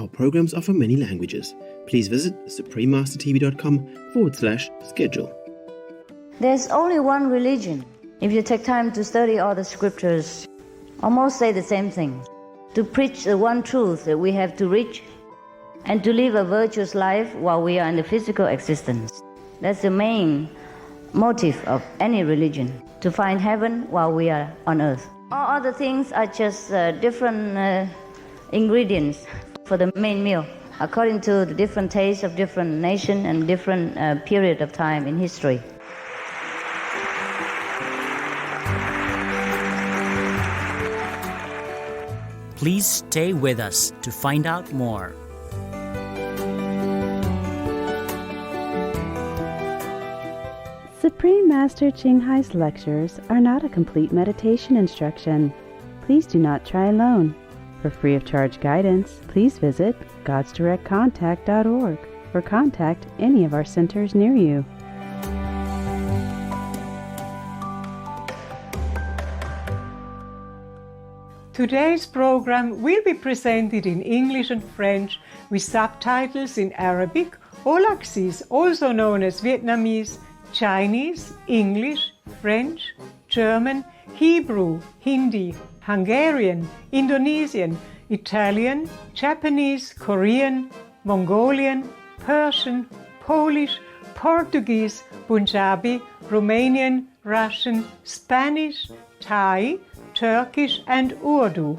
Our programs offer many languages. Please visit suprememastertv.com/schedule. There's only one religion. If you take time to study all the scriptures, almost say the same thing. To preach the one truth that we have to reach and to live a virtuous life while we are in the physical existence. That's the main motive of any religion, to find heaven while we are on earth. All other things are just different ingredients for the main meal, according to the different tastes of different nation and different period of time in history. Please stay with us to find out more. Supreme Master Ching Hai's lectures are not a complete meditation instruction. Please do not try alone. For free of charge guidance, please visit godsdirectcontact.org or contact any of our centers near you. Today's program will be presented in English and French with subtitles in Arabic, Aulacese, also known as Vietnamese, Chinese, English, French, German, Hebrew, Hindi, Hungarian, Indonesian, Italian, Japanese, Korean, Mongolian, Persian, Polish, Portuguese, Punjabi, Romanian, Russian, Spanish, Thai, Turkish and Urdu.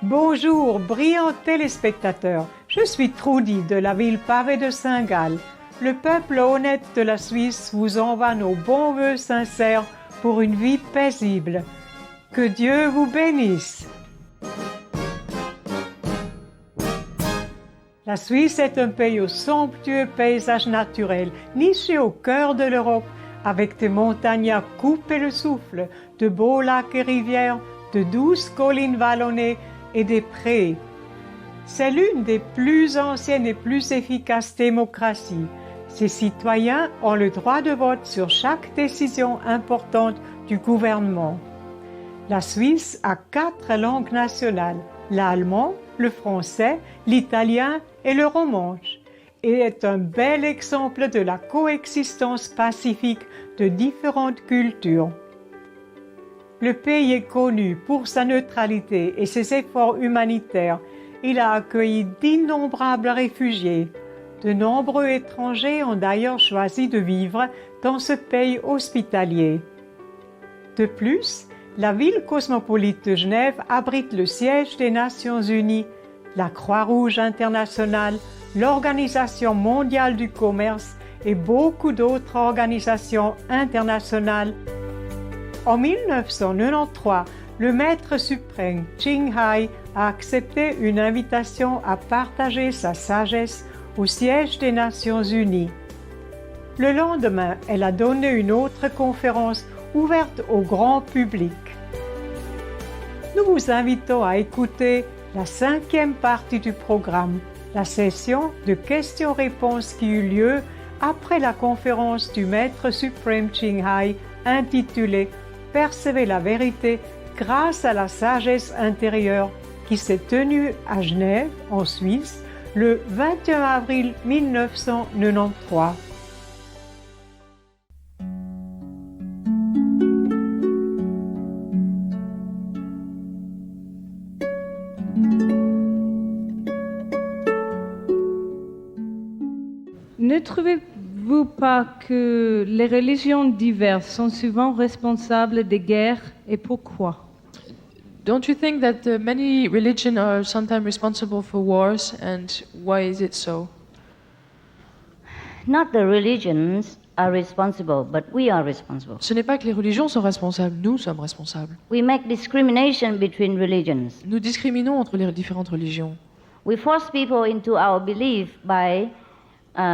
Bonjour, brillants téléspectateurs. Je suis Trudy de la ville pavée de Saint-Gall. Le peuple honnête de la Suisse vous envoie nos bons vœux sincères pour une vie paisible. Que Dieu vous bénisse. La Suisse est un pays aux somptueux paysages naturels, niché au cœur de l'Europe, avec des montagnes à couper le souffle, de beaux lacs et rivières, de douces collines vallonnées et des prés. C'est l'une des plus anciennes et plus efficaces démocraties. Ses citoyens ont le droit de vote sur chaque décision importante du gouvernement. La Suisse a 4 langues nationales, l'allemand, le français, l'italien et le romanche, et est un bel exemple de la coexistence pacifique de différentes cultures. Le pays est connu pour sa neutralité et ses efforts humanitaires. Il a accueilli d'innombrables réfugiés. De nombreux étrangers ont d'ailleurs choisi de vivre dans ce pays hospitalier. De plus, la ville cosmopolite de Genève abrite le siège des Nations Unies, la Croix-Rouge internationale, l'Organisation mondiale du commerce et beaucoup d'autres organisations internationales. En 1993, le maître suprême Ching Hai a accepté une invitation à partager sa sagesse au siège des Nations Unies. Le lendemain, elle a donné une autre conférence ouverte au grand public. Nous vous invitons à écouter la 5e partie du programme, la session de questions-réponses qui eut lieu après la conférence du Maître suprême Ching Hai intitulée « Percevez la vérité grâce à la sagesse intérieure » qui s'est tenue à Genève, en Suisse, le 21 avril 1993. Ne trouvez-vous pas que les religions diverses sont souvent responsables des guerres et pourquoi? Don't you think that many religions are sometimes responsible for wars, and why is it so? Not the religions are responsible, but we are responsible. Ce n'est pas que les religions sont responsables, nous sommes responsables. We make discrimination between religions. Nous discriminons entre les différentes religions. We force people into our belief by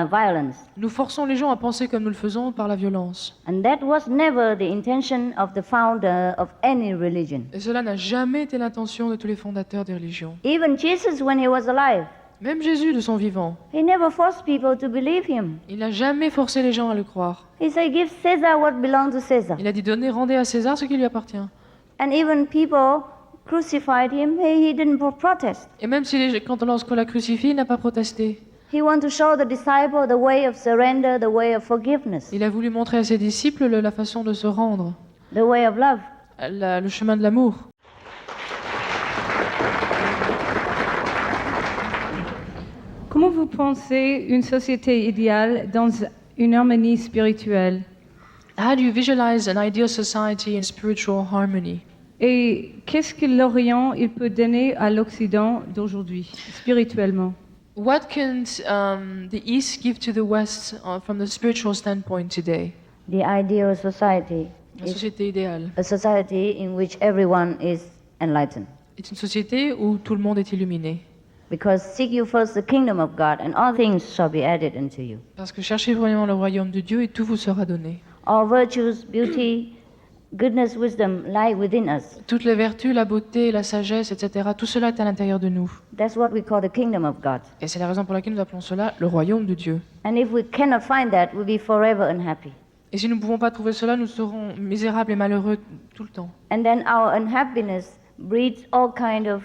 violence. Nous forçons les gens à penser comme nous le faisons par la violence. And that was never the intention of the founder of any religion. Et cela n'a jamais été l'intention de tous les fondateurs des religions. Even Jesus, when he was alive, Même Jésus, de son vivant, he never forced people to believe him. il n'a jamais forcé les gens à le croire. He said, give Caesar what belongs to Caesar. Il a dit, rendez à César ce qui lui appartient. And even people crucified him, he didn't protest. Et même si lorsqu'on l'a crucifié, il n'a pas protesté. He wanted to show the disciple the way of surrender, the way of forgiveness, Il a voulu montrer à ses disciples la façon de se rendre, the way of love. le chemin de l'amour. Comment vous pensez une société idéale dans une harmonie spirituelle? How do you visualize an ideal society in spiritual harmony? Et qu'est-ce que l'Orient il peut donner à l'Occident d'aujourd'hui, spirituellement? What can the East give to the West from the spiritual standpoint today? The ideal society La is société idéale a society in which everyone is enlightened. est une société où tout le monde est illuminé. Because seek you first the kingdom of God, and all things shall be added unto you. Parce que cherchez vraiment le royaume de Dieu et tout vous sera donné. All virtues, beauty, goodness, wisdom lie within us. Toutes les vertus, la beauté, la sagesse, etc., tout cela est à l'intérieur de nous. That's what we call the kingdom of God. Et c'est la raison pour laquelle nous appelons cela le royaume de Dieu. And if we cannot find that, we'll be forever unhappy. Et si nous ne pouvons pas trouver cela, nous serons misérables et malheureux tout le temps. And then our unhappiness breeds all kind of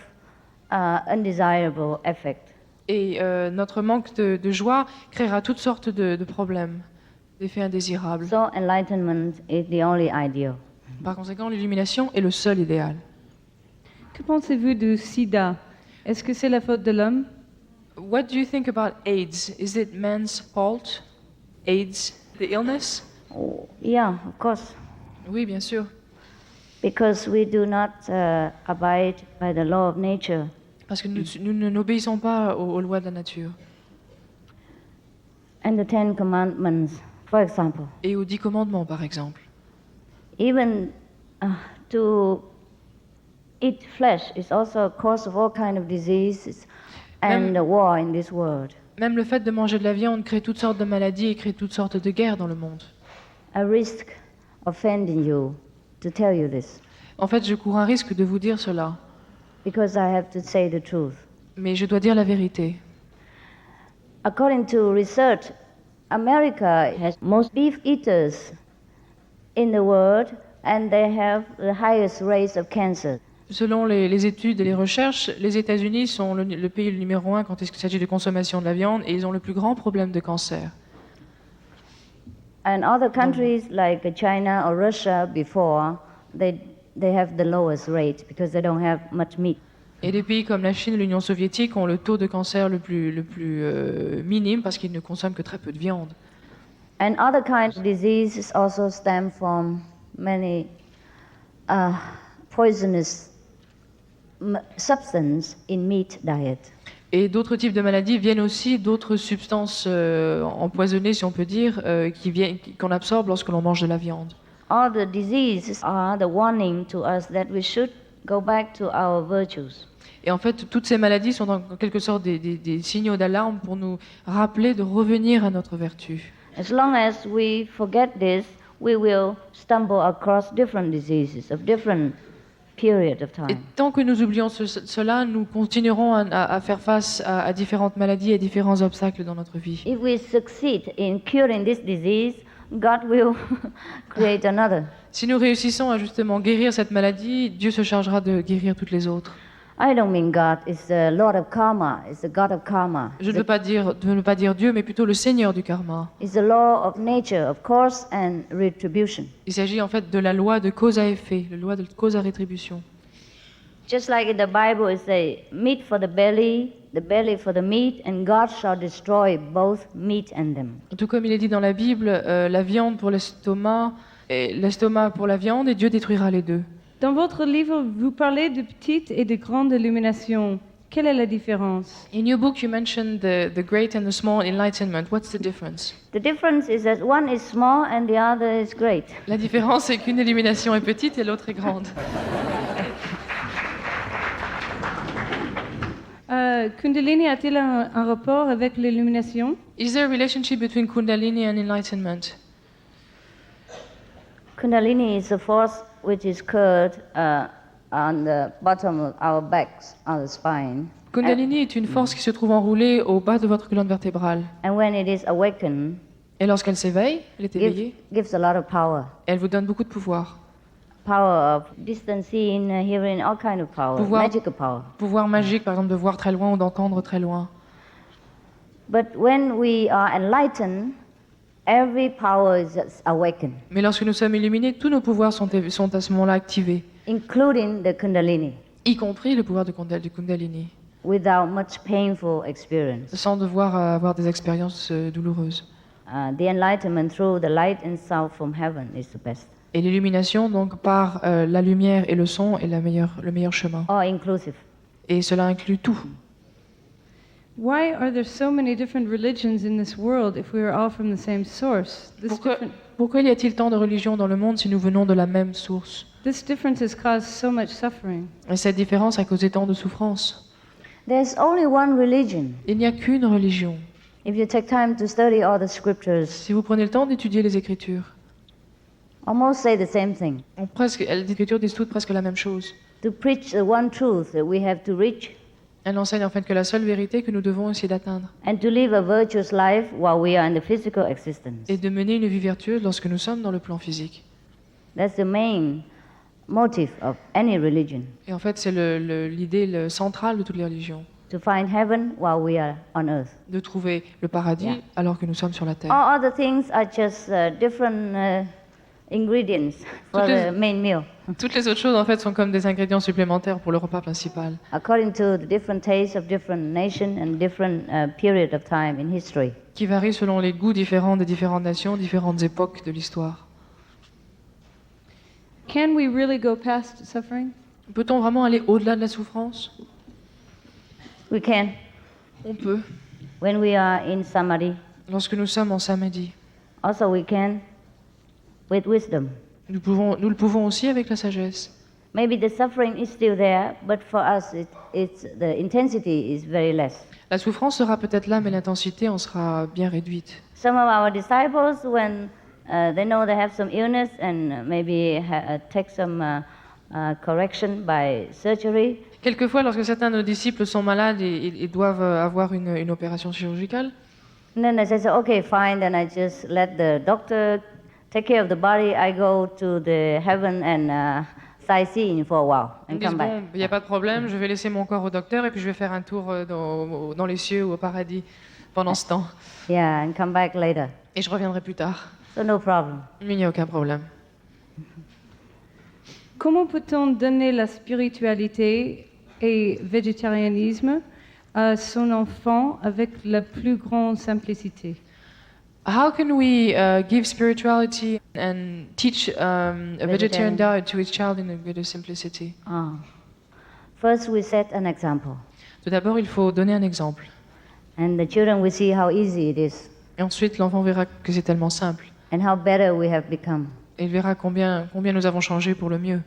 undesirable effect. Et notre manque de joie créera toutes sortes de problèmes, d'effets indésirables. So enlightenment is the only ideal. Par conséquent, l'illumination est le seul idéal. Que pensez-vous du sida? Est-ce que c'est la faute de l'homme? What do you think about AIDS? Is it man's fault? AIDS, the illness? Oh, yeah, of course. Oui, bien sûr. Because we do not abide by the law of nature. Parce que nous n'obéissons pas aux lois de la nature. And the Ten Commandments, for example. Et aux 10 commandements, par exemple. Even to eat flesh is also a cause of all kind of diseases and war in this world. Même le fait de manger de la viande crée toutes sortes de maladies et crée toutes sortes de guerres dans le monde. I risk offending you to tell you this, En fait, je cours un risque de vous dire cela, because I have to say the truth. mais je dois dire la vérité. According to research, America has most beef eaters in the world, and they have the highest rates of cancer. Selon les études et les recherches, les États-Unis sont le pays numéro 1 quand il s'agit de consommation de la viande et ils ont le plus grand problème de cancer. And other countries like China or Russia before, they have the lowest rate because they don't have much meat. Et des pays comme la Chine et l'Union soviétique ont le taux de cancer le plus minime parce qu'ils ne consomment que très peu de viande. And other kinds of diseases also stem from many poisonous substances in meat diet. Et d'autres types de maladies viennent aussi d'autres substances empoisonnées, si on peut dire, qu'on absorbe lorsque l'on mange de la viande. All the diseases are the warning to us that we should go back to our virtues. Et en fait, toutes ces maladies sont en quelque sorte des signaux d'alarme pour nous rappeler de revenir à notre vertu. As long as we forget this, we will stumble across different diseases of different period of Et time. tant que nous oublions cela, nous continuerons à faire face à différentes maladies et différents obstacles dans notre vie. If we succeed in curing this disease, God will create another. Si nous réussissons à justement guérir cette maladie, Dieu se chargera de guérir toutes les autres. I don't mean God is the Lord of karma, is the God of karma. Je ne veux pas dire Dieu, mais plutôt le Seigneur du karma. It's the law of nature, of course, and retribution. Il s'agit en fait de la loi de cause à effet, la loi de cause à rétribution. Just like in the Bible, it says, meat for the belly for the meat, and God shall destroy both meat and them. Tout comme il est dit dans la Bible, la viande pour l'estomac, et l'estomac pour la viande, et Dieu détruira les deux. Dans votre livre, vous parlez de petite et de grande illumination. Quelle est la différence? In your book, you mentioned the great and the small enlightenment. What's the difference? The difference is that one is small and the other is great. La différence, c'est qu'une illumination est petite et l'autre est grande. Kundalini a-t-il un rapport avec l'illumination? Is there a relationship between Kundalini and enlightenment? Kundalini is a force which is curled on the bottom of our backs, on the spine. Kundalini est une force qui se trouve enroulée au bas de votre colonne vertébrale. And when it is awakened, Et lorsqu'elle s'éveille, elle est éveillée, gives a lot of power. elle vous donne beaucoup de pouvoir. power of distant seeing, hearing, all kind of power, Pouvoir- magical power. Pouvoir magique, par exemple, de voir très loin ou d'entendre très loin. But when we are enlightened, every power is awakened, Mais lorsque nous sommes illuminés, tous nos pouvoirs sont à ce moment-là activés, including the Kundalini, y compris le pouvoir du Kundalini, without much painful experience. sans devoir avoir des expériences douloureuses. The enlightenment through the light and sound from heaven is the best, Et l'illumination, donc, par la lumière et le son, est le meilleur chemin. all inclusive. Et cela inclut tout. Why are there so many different religions in this world if we are all from the same source? Pourquoi y a-t-il tant de religions dans le monde si nous venons de la même source? This difference has caused so much suffering. Et cette différence a causé tant de souffrance. There's only one religion. Il n'y a qu'une religion. If you take time to study all the scriptures, Si vous prenez le temps d'étudier les Écritures, almost say the same thing. les Écritures disent toutes presque la même chose. To preach the one truth that we have to reach Elles enseignent en fait que la seule vérité que nous devons essayer d'atteindre and to live a virtuous life while we are in the physical existence. est de mener une vie vertueuse lorsque nous sommes dans le plan physique. That's the main motive of any religion, Et en fait, c'est l'idée centrale de toutes les religions, to find heaven while we are on earth. de trouver le paradis Yeah. alors que nous sommes sur la terre. All other things are just different ingredients for Toutes les- the main meal, Toutes les autres choses, en fait, sont comme des ingrédients supplémentaires pour le repas principal, according to the different tastes of different nations and different period of time in history. qui varient selon les goûts différents des différentes nations, différentes époques de l'histoire. Can we really go past suffering? Peut-on vraiment aller au-delà de la souffrance? We can, On peut. when we are in samadhi. Lorsque nous sommes en samadhi, Also, we can with wisdom. nous le pouvons aussi avec la sagesse. Maybe the suffering is still there, but for us, the intensity is very less. La souffrance sera peut-être là, mais l'intensité en sera bien réduite. Some of our disciples, when they know they have some illness and maybe take some correction by surgery, Quelquefois, lorsque certains de nos disciples sont malades et doivent avoir une opération chirurgicale, and then they say, so, okay, fine, then I just let the doctor take care of the body. I go to the heaven and sightseeing for a while ils and disent, come back. bon, il n'y a pas de problème, je vais laisser mon corps au docteur et puis je vais faire un tour dans les cieux ou au paradis pendant ce temps. Yeah, and come back later. Et je reviendrai plus tard. So no problem. Mais il n'y a aucun problème. Comment peut-on donner la spiritualité et végétarianisme à son enfant avec la plus grande simplicité? How can we give spirituality and teach a vegetarian diet to his child in a greater simplicity? First, we set an example, Tout d'abord, il faut donner un exemple. and the children will see how easy it is Et ensuite, l'enfant verra que c'est tellement simple. and how better we have become. Et il verra combien nous avons changé pour le mieux.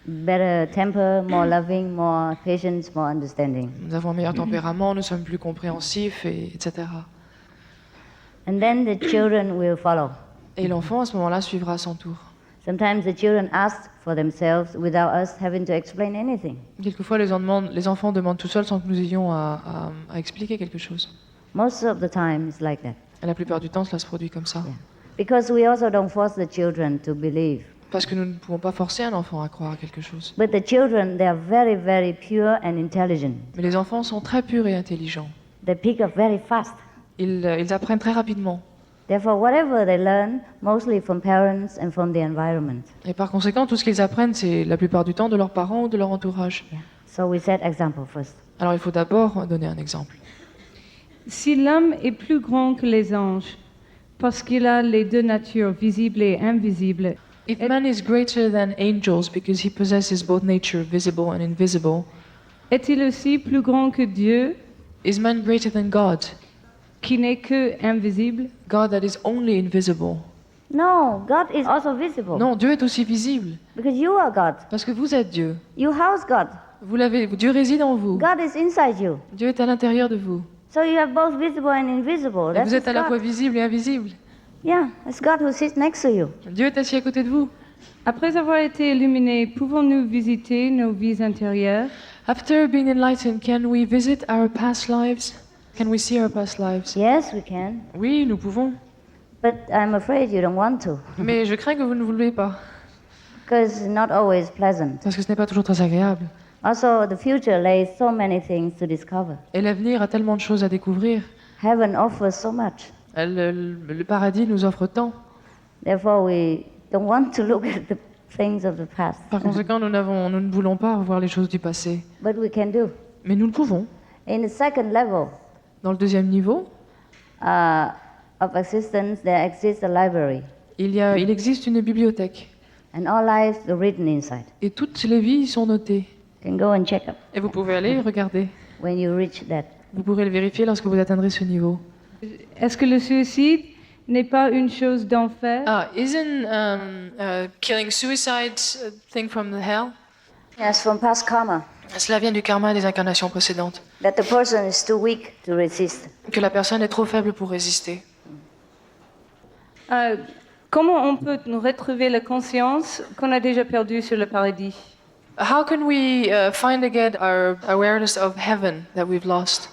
Better temper, more loving, more patience, more understanding. Nous avons un meilleur tempérament, nous sommes plus compréhensifs, etc. And then the children will follow. Et l'enfant, à ce moment-là, suivra à son tour. Sometimes the children ask for themselves without us having to explain anything. Quelquefois, les enfants demandent tout seuls sans que nous ayons à expliquer quelque chose. Most of the time, it's like that. Et la plupart du temps, cela se produit comme ça. Yeah. Because we also don't force the children to believe. Parce que nous ne pouvons pas forcer un enfant à croire à quelque chose. But the children, they are very, very pure and intelligent. Mais les enfants sont très purs et intelligents. They pick up very fast. Ils apprennent très rapidement. Therefore, whatever they learn, mostly from parents and from the environment. Et par conséquent, tout ce qu'ils apprennent, c'est la plupart du temps de leurs parents ou de leur entourage. Yeah. So we set example first. Alors il faut d'abord donner un exemple. Si l'homme est plus grand que les anges, parce qu'il a les deux natures, visibles et invisibles, If man is greater than angels because he possesses both nature, visible and invisible, est-il aussi plus grand que Dieu, is man greater than God? qui n'est que invisible? God that is only invisible. No, God is also visible. Non, Dieu est aussi visible. Because you are God. Parce que vous êtes Dieu. You house God. Dieu réside en vous. God is inside you. Dieu est à l'intérieur de vous. So you have both visible and invisible. Et That's vous êtes à la God. fois visible et invisible. Yeah, it's God who sits next to you. Dieu est assis à côté de vous. Après avoir été illuminés, pouvons-nous visiter nos vies intérieures? After being enlightened, can we visit our past lives? Can we see our past lives? Yes, we can. Oui, nous pouvons. But I'm afraid you don't want to. Mais je crains que vous ne voulez pas. because it's not always pleasant. Parce que ce n'est pas toujours très agréable. Also, the future lays so many things to discover. Et l'avenir a tellement de choses à découvrir. Heaven offers so much. Le paradis nous offre tant. Therefore, we don't want to look at the things of the past. Par conséquent, nous ne voulons pas revoir les choses du passé. But we can do. Mais nous le pouvons. In the second level Dans le deuxième niveau, of existence, there exists a library. il existe une bibliothèque. And all lives are written inside. Et toutes les vies y sont notées. You can go and check up Et vous pouvez aller regarder. when you reach that. Vous pourrez le vérifier lorsque vous atteindrez ce niveau. Est-ce que le suicide n'est pas une chose d'enfer? Isn't killing suicide a thing from the hell? Yes, from past karma, Cela vient du karma des incarnations précédentes. that the person is too weak to resist. Que la personne est trop faible pour résister. Comment on peut nous retrouver la conscience qu'on a déjà perdue sur le paradis? How can we find again our awareness of heaven that we've lost?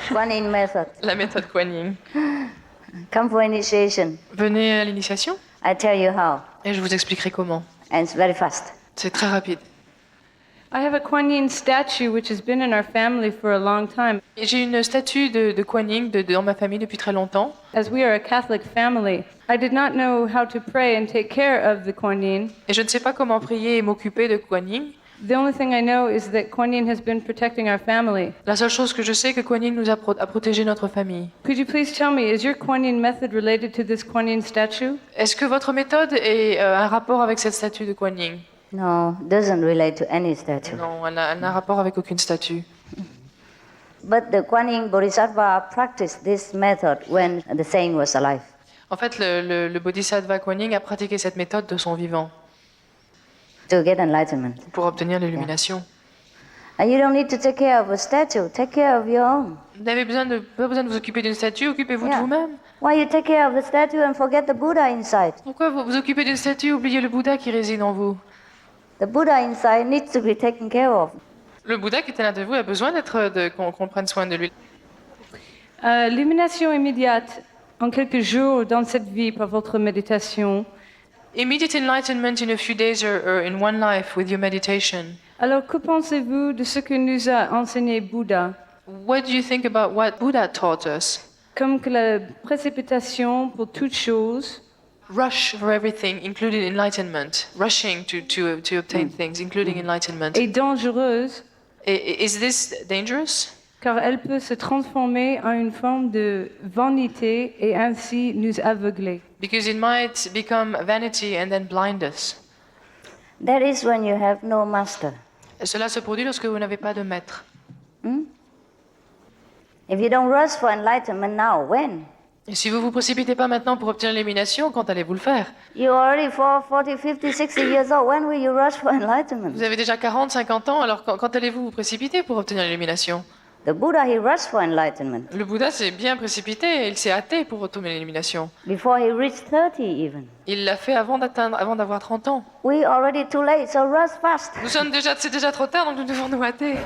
Kuan Yin method. La méthode Kuan Yin. Come for initiation. Venez à l'initiation I tell you how. et je vous expliquerai comment. And it's very fast. C'est très rapide. I have a Kuan Yin statue which has been in our family for a long time. Et j'ai une statue de Kuan Yin dans ma famille depuis très longtemps. As we are a Catholic family, I did not know how to pray and take care of the Kuan Yin. Et je ne sais pas comment prier et m'occuper de Kuan Yin. The only thing I know is that Kuan Yin has been protecting our family. La seule chose que je sais, c'est que Kuan Yin nous a protégé notre famille. Could you please tell me, is your Kuan Yin method related to this Kuan Yin statue? Est-ce que votre méthode est un rapport avec cette statue de Kuan Yin? No, doesn't relate to any statue. Non, elle n'a un rapport avec aucune statue. But the Kuan Yin Bodhisattva practiced this method when the saint was alive. En fait, le Bodhisattva Kuan Yin a pratiqué cette méthode de son vivant To get enlightenment. pour obtenir l'illumination. And you don't need to take care of a statue, take care of your own. Vous n'avez pas besoin de vous occuper d'une statue, occupez-vous de Yeah. vous-même. Why you take care of the statue and forget the Buddha inside? Pourquoi vous vous occupez d'une statue, oubliez le Bouddha qui réside en vous? The Buddha inside needs to be taken care of. Le Bouddha qui est à l'intérieur de vous a besoin qu'on prenne soin de lui. L'illumination immédiate en quelques jours dans cette vie par votre méditation. Immediate enlightenment in a few days or in one life with your meditation. Alors, que pensez-vous de ce que nous a enseigné Bouddha? What do you think about what Buddha taught us? Comme que la précipitation pour toute chose Rush for everything, including enlightenment. Rushing to obtain things, including enlightenment. est dangereuse Is this dangerous? car elle peut se transformer en une forme de vanité et ainsi nous aveugler. Because it might become vanity and then blind us. That is when you have no master. Et cela se produit lorsque vous n'avez pas de maître. If you don't rush for enlightenment now, when? Et si vous vous précipitez pas maintenant pour obtenir l'illumination, quand allez-vous le faire? You're already 40, 50, 60 years old. When will you rush for enlightenment? Vous avez déjà 40, 50 ans, alors quand allez-vous vous précipiter pour obtenir l'illumination? The Buddha, he rushed for enlightenment Le Bouddha s'est bien précipité, il s'est hâté pour obtenir l'illumination. before he reached 30 even. Il l'a fait avant d'avoir 30 ans. We already too late, so rush fast. C'est déjà trop tard, donc nous devons nous hâter.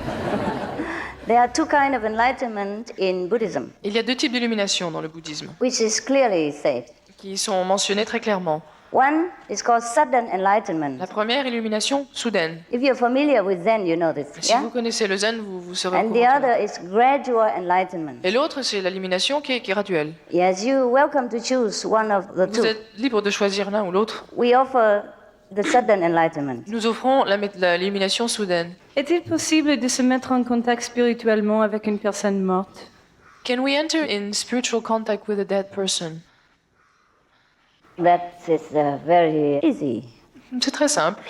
There are two kinds of enlightenment in Buddhism, Il y a deux types d'illumination dans le bouddhisme, which is clearly said. qui sont mentionnés très clairement. One is called sudden enlightenment. La première, illumination soudaine. If you're familiar with Zen, you know this. Si Yeah? vous connaissez le zen, vous serez au And the courant. other is gradual enlightenment. Et l'autre, c'est l'illumination qui est graduelle. Yes, you're welcome to choose one of the Vous two. êtes libre de choisir l'un ou l'autre. We offer the sudden enlightenment. Nous offrons l'illumination soudaine. Est-il possible de se mettre en contact spirituellement avec une personne morte? Can we enter in spiritual contact with a dead person? That is very easy. C'est très simple.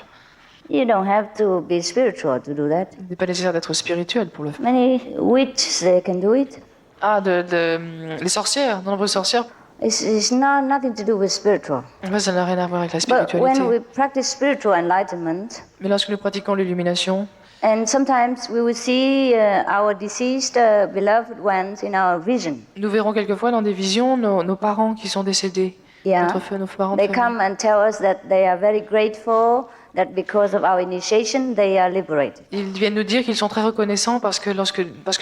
You don't have to be spiritual to do that. Il n'est pas nécessaire d'être spirituel pour le faire. Many witches, they can do it. Les sorcières, de nombreuses sorcières. It's nothing to do with spiritual. En fait, ça n'a rien à voir avec la But when spiritualité. we practice spiritual enlightenment, Mais lorsque nous pratiquons l'illumination, and sometimes we will see our deceased beloved ones in our vision. nous verrons quelquefois dans des visions nos parents qui sont décédés. Yeah. Nos parents They prévenus. come and tell us that they are very grateful that because of our initiation they are liberated. Ils viennent nous dire qu'ils sont très reconnaissants parce que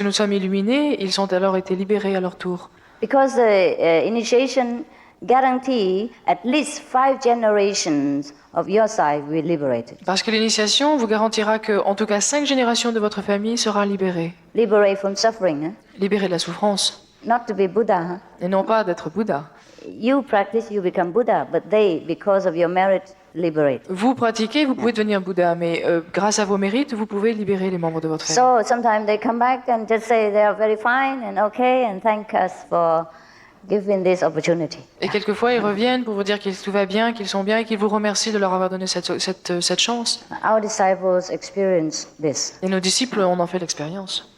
nous sommes illuminés, ils ont alors été libérés à leur tour. Because the initiation guarantee at least 5 generations of your side will be liberated. Parce que l'initiation vous garantira que, en tout cas, 5 générations de votre famille sera libérée. Liberate from suffering, Libérée de la souffrance. not to be Buddha. Et non pas d'être Bouddha. You practice, you become Buddha, but they, because of your merit, liberate. Vous pratiquez, vous pouvez devenir Bouddha, mais grâce à vos mérites, vous pouvez libérer les membres de votre famille. So sometimes they come back and just say they are very fine and okay and thank us for giving this opportunity. Et quelquefois, ils reviennent pour vous dire que tout va bien, qu'ils sont bien et qu'ils vous remercient de leur avoir donné cette chance. Our disciples experience this. Et nos disciples, on en fait l'expérience.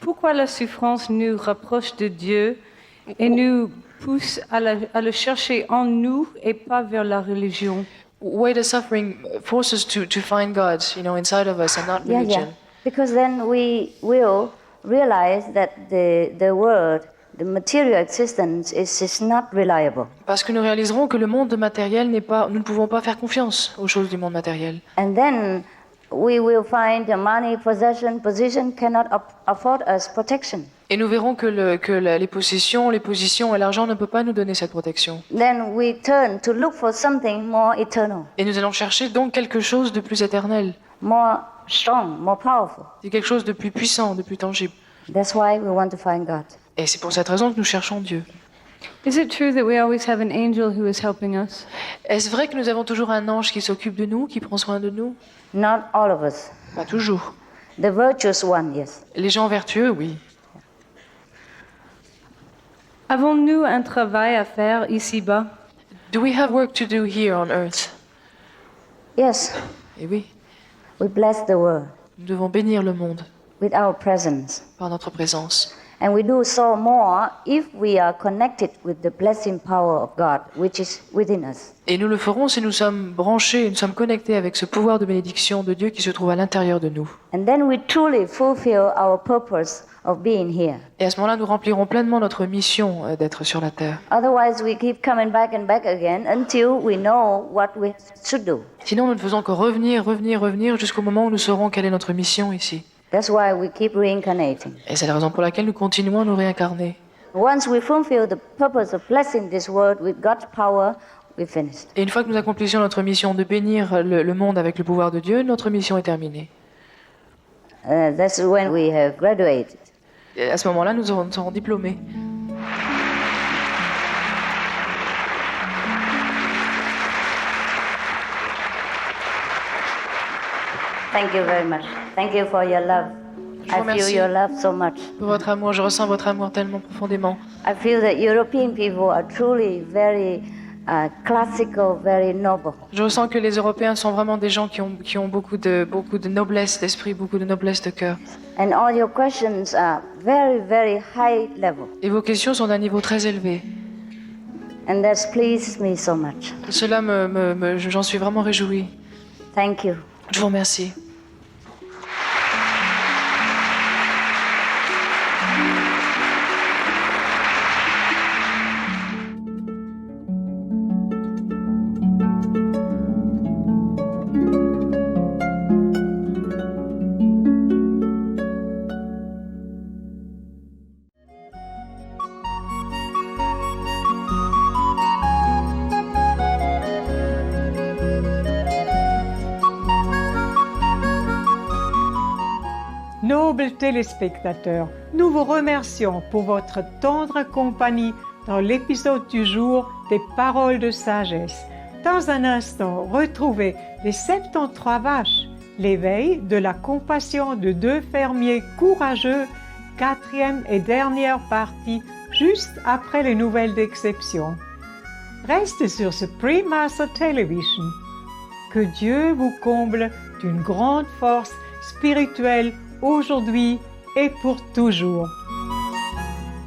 Pourquoi la souffrance nous rapproche de Dieu et nous pousse à le chercher en nous et pas vers la religion? Why does suffering force us to find God, inside of us and not religion? Because then we will realize that the world, the material existence is not reliable. Parce que nous réaliserons que le monde matériel nous ne pouvons pas faire confiance aux choses du monde matériel. And then we will find the money, possession, position cannot afford us protection. Et nous verrons que les possessions, les positions et l'argent ne peuvent pas nous donner cette protection. Then we turn to look for something more eternal, Et nous allons chercher donc quelque chose de plus éternel, more strong, more powerful. de quelque chose de plus puissant, de plus tangible. That's why we want to find God. Et c'est pour cette raison que nous cherchons Dieu. Is it true that we always have an angel who is helping us? Est-ce vrai que nous avons toujours un ange qui s'occupe de nous, qui prend soin de nous? Not all of us. Pas toujours. The virtuous one, yes. Les gens vertueux, oui. Avons-nous un travail à faire ici-bas? Do we have work to do here on earth? Yes, Et oui, we bless the world nous devons bénir le monde with our presence. par notre présence. And we do so more if we are connected with the blessing power of God, which is within us. Et nous le ferons si nous sommes branchés, nous sommes connectés avec ce pouvoir de bénédiction de Dieu qui se trouve à l'intérieur de nous. And then we truly fulfill our purpose of being here. Et à ce moment-là, nous remplirons pleinement notre mission d'être sur la terre. Otherwise, we keep coming back and back again until we know what we should do. Sinon, nous ne faisons que revenir jusqu'au moment où nous saurons quelle est notre mission ici. That's why we keep reincarnating. Et c'est la raison pour laquelle nous continuons à nous réincarner. Once we fulfill the purpose of blessing this world with God's power, we're finished. Et une fois que nous accomplissions notre mission de bénir le monde avec le pouvoir de Dieu, notre mission est terminée. That's when we have graduated. Et à ce moment-là, nous serons diplômés. Thank you very much. Thank you for your love. Je vous I feel remercie your love so much. pour votre amour. Je ressens votre amour tellement profondément. I feel that European people are truly very classical, very noble. Je ressens que les Européens sont vraiment des gens qui ont beaucoup de noblesse d'esprit, beaucoup de noblesse de cœur. And all your questions are very, very high level. Et vos questions sont d'un niveau très élevé. And that's pleased me so much. Cela j'en suis vraiment réjouie. Thank you. Je vous remercie. Nobles téléspectateurs, nous vous remercions pour votre tendre compagnie dans l'épisode du jour des Paroles de sagesse. Dans un instant, retrouvez les 73 vaches, l'éveil de la compassion de 2 fermiers courageux, 4e et dernière partie, juste après les nouvelles d'exception. Restez sur Supreme Master Television. Que Dieu vous comble d'une grande force spirituelle aujourd'hui et pour toujours.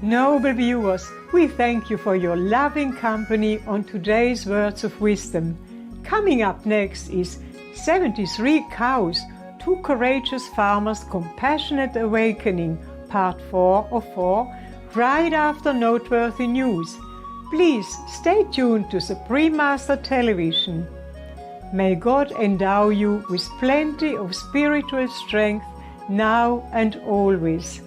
Noble viewers, we thank you for your loving company on today's Words of Wisdom. Coming up next is 73 Cows, 2 Courageous Farmers' Compassionate Awakening, Part 4 of 4, right after Noteworthy News. Please stay tuned to Supreme Master Television. May God endow you with plenty of spiritual strength now and always.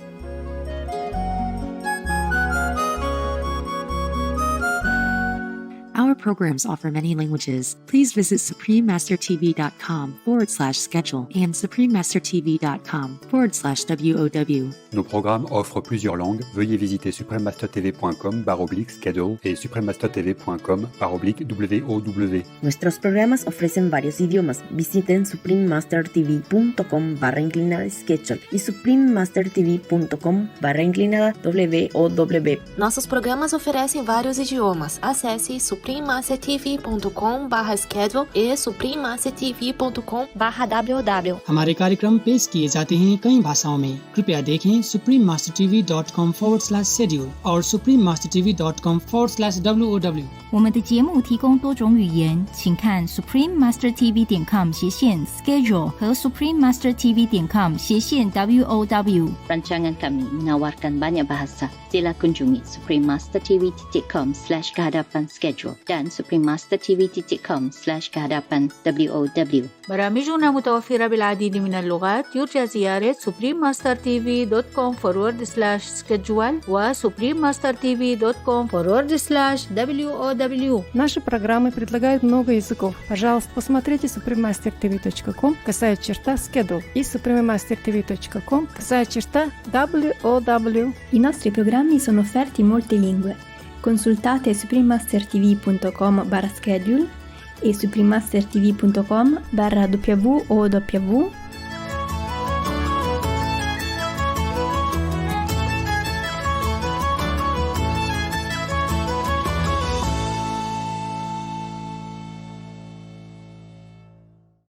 programs offer many languages. Please visit suprememastertv.com/schedule and suprememastertv.com/WOW. Nos programmes offrent plusieurs langues. Veuillez visiter suprememastertv.com/schedule et suprememastertv.com/WOW. Nuestros programas ofrecen varios idiomas. Visiten suprememastertv.com/schedule y suprememastertv.com/WOW. Nossos programas oferecem vários idiomas. Acesse suprememastertv.com/schedule e suprememastertv.com/WOW. हमारे कार्यक्रम पेश किए जाते हैं कई भाषाओं में. कृपया देखें suprememastertv.com/schedule और suprememastertv.com/WOW. 我们的节目提供多种语言，请看 suprememastertv.com/schedule 和 suprememastertv.com/WOW. Rancangan kami menawarkan banyak bahasa. Sila kunjungi suprememastertv.com/kehadapan-schedule dan suprememastertv.com/kehadapan-WOW. برامجنا متوفرة بالعديد من اللغات. يرجى زيارة suprememastertv.com/schedule و suprememastertv.com/WOW. Наши программы предлагают много языков. Пожалуйста, посмотрите suprememastertv.com/schedule и suprememastertv.com/WOW. I nostri programmi sono offerti in molte lingue. Consultate suprememastertv.com/schedule e suprememastertv.com/WOW